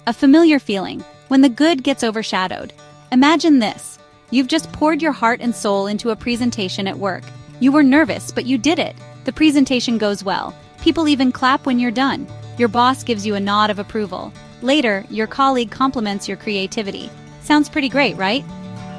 a familiar feeling, when the good gets overshadowed. Imagine this. You've just poured your heart and soul into a presentation at work. You were nervous, but you did it. The presentation goes well. People even clap when you're done. Your boss gives you a nod of approval. Later, your colleague compliments your creativity. Sounds pretty great, right?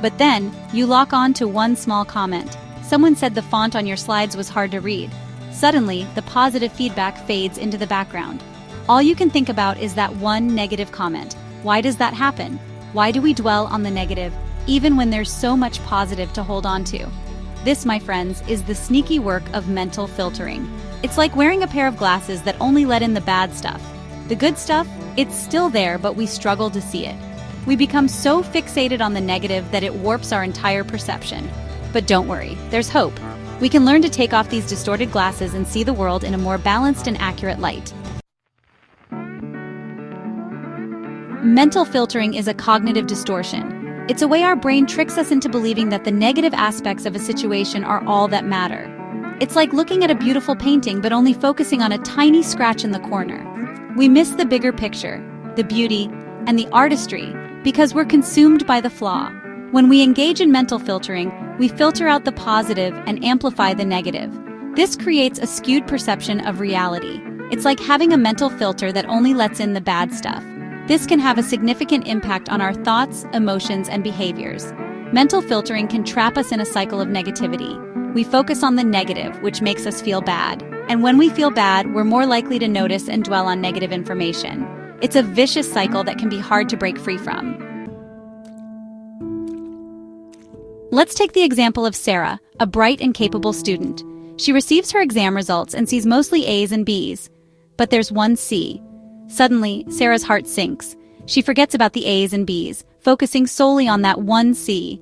But then, you lock on to one small comment. Someone said the font on your slides was hard to read. Suddenly, the positive feedback fades into the background. All you can think about is that one negative comment. Why does that happen? Why do we dwell on the negative, even when there's so much positive to hold on to? This, my friends, is the sneaky work of mental filtering. It's like wearing a pair of glasses that only let in the bad stuff. The good stuff, it's still there, but we struggle to see it. We become so fixated on the negative that it warps our entire perception. But don't worry, there's hope. We can learn to take off these distorted glasses and see the world in a more balanced and accurate light. Mental filtering is a cognitive distortion. It's a way our brain tricks us into believing that the negative aspects of a situation are all that matter. It's like looking at a beautiful painting but only focusing on a tiny scratch in the corner. We miss the bigger picture, the beauty, and the artistry because we're consumed by the flaw. When we engage in mental filtering, we filter out the positive and amplify the negative. This creates a skewed perception of reality. It's like having a mental filter that only lets in the bad stuff. This can have a significant impact on our thoughts, emotions, and behaviors. Mental filtering can trap us in a cycle of negativity. We focus on the negative, which makes us feel bad. And when we feel bad, we're more likely to notice and dwell on negative information. It's a vicious cycle that can be hard to break free from. Let's take the example of Sarah, a bright and capable student. She receives her exam results and sees mostly A's and B's. But there's one C. Suddenly, Sarah's heart sinks. She forgets about the A's and B's, focusing solely on that one C.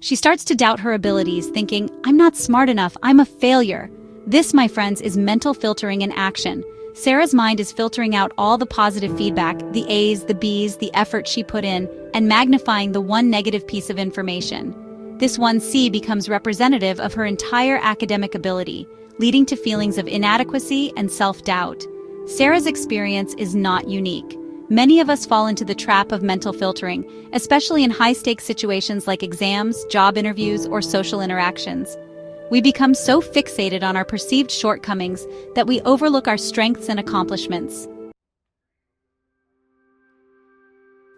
She starts to doubt her abilities, thinking, I'm not smart enough, I'm a failure. This, my friends, is mental filtering in action. Sarah's mind is filtering out all the positive feedback, the A's, the B's, the effort she put in, and magnifying the one negative piece of information. This one C becomes representative of her entire academic ability, leading to feelings of inadequacy and self-doubt. Sarah's experience is not unique. Many of us fall into the trap of mental filtering, especially in high-stakes situations like exams, job interviews, or social interactions. We become so fixated on our perceived shortcomings that we overlook our strengths and accomplishments.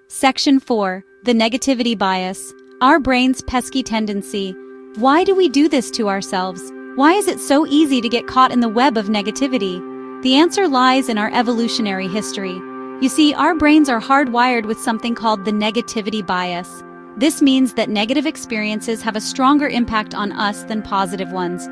Section 4. The negativity bias. Our brain's pesky tendency. Why do we do this to ourselves? Why is it so easy to get caught in the web of negativity? The answer lies in our evolutionary history. You see, our brains are hardwired with something called the negativity bias. This means that negative experiences have a stronger impact on us than positive ones.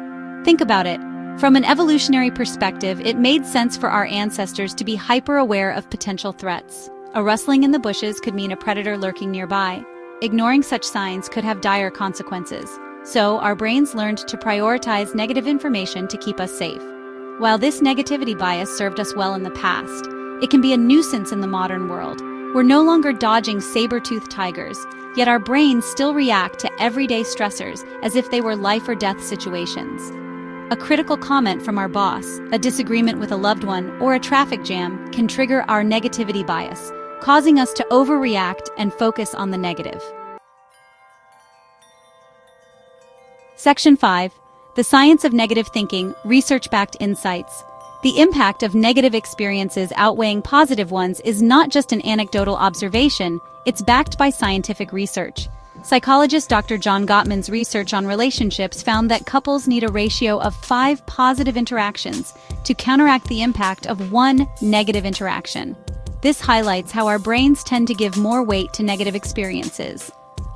Think about it. From an evolutionary perspective, it made sense for our ancestors to be hyper-aware of potential threats. A rustling in the bushes could mean a predator lurking nearby. Ignoring such signs could have dire consequences. So, our brains learned to prioritize negative information to keep us safe. While this negativity bias served us well in the past, it can be a nuisance in the modern world. We're no longer dodging saber-toothed tigers, yet our brains still react to everyday stressors as if they were life-or-death situations. A critical comment from our boss, a disagreement with a loved one, or a traffic jam can trigger our negativity bias, causing us to overreact and focus on the negative. Section 5. The Science of Negative Thinking, Research-Backed Insights. The impact of negative experiences outweighing positive ones is not just an anecdotal observation, it's backed by scientific research. Psychologist Dr. John Gottman's research on relationships found that couples need a ratio of 5 positive interactions to counteract the impact of 1 negative interaction. This highlights how our brains tend to give more weight to negative experiences.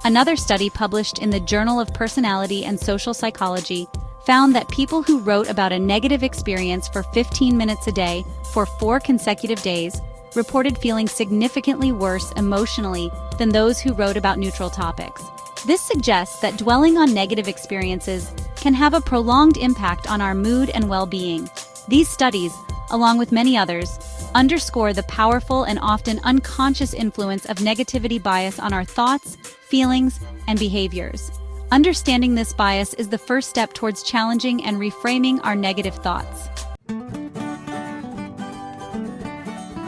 Another study published in the Journal of Personality and Social Psychology found that people who wrote about a negative experience for 15 minutes a day for 4 consecutive days reported feeling significantly worse emotionally than those who wrote about neutral topics. This suggests that dwelling on negative experiences can have a prolonged impact on our mood and well-being. These studies, along with many others, underscore the powerful and often unconscious influence of negativity bias on our thoughts, feelings, and behaviors. Understanding this bias is the first step towards challenging and reframing our negative thoughts.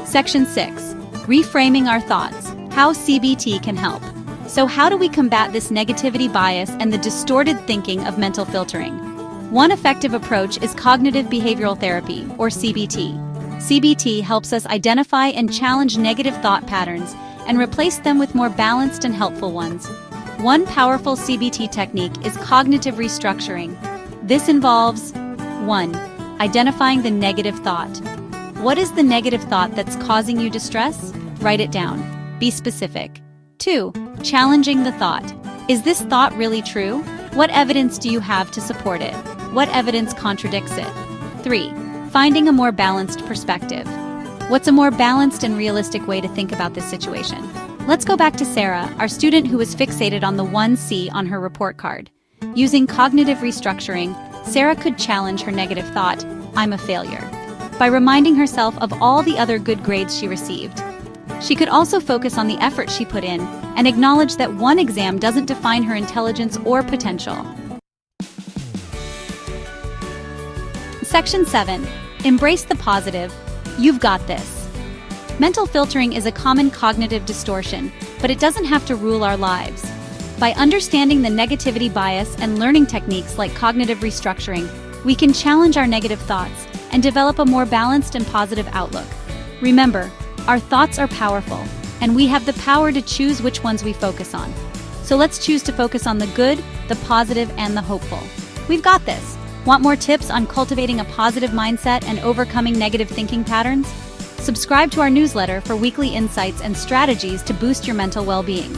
Section 6. Reframing our thoughts. How CBT can help. So how do we combat this negativity bias and the distorted thinking of mental filtering? One effective approach is cognitive behavioral therapy, or CBT. CBT helps us identify and challenge negative thought patterns and replace them with more balanced and helpful ones. One powerful CBT technique is cognitive restructuring. This involves 1. Identifying the negative thought. What is the negative thought that's causing you distress? Write it down. Be specific. 2. Challenging the thought. Is this thought really true? What evidence do you have to support it? What evidence contradicts it? 3. Finding a more balanced perspective. What's a more balanced and realistic way to think about this situation? Let's go back to Sarah, our student who was fixated on the 1C on her report card. Using cognitive restructuring, Sarah could challenge her negative thought, "I'm a failure," by reminding herself of all the other good grades she received. She could also focus on the effort she put in and acknowledge that one exam doesn't define her intelligence or potential. Section 7. Embrace the positive. You've got this. Mental filtering is a common cognitive distortion, but it doesn't have to rule our lives. By understanding the negativity bias and learning techniques like cognitive restructuring, we can challenge our negative thoughts and develop a more balanced and positive outlook. Remember, our thoughts are powerful, and we have the power to choose which ones we focus on. So let's choose to focus on the good, the positive, and the hopeful. We've got this. Want more tips on cultivating a positive mindset and overcoming negative thinking patterns? Subscribe to our newsletter for weekly insights and strategies to boost your mental well-being.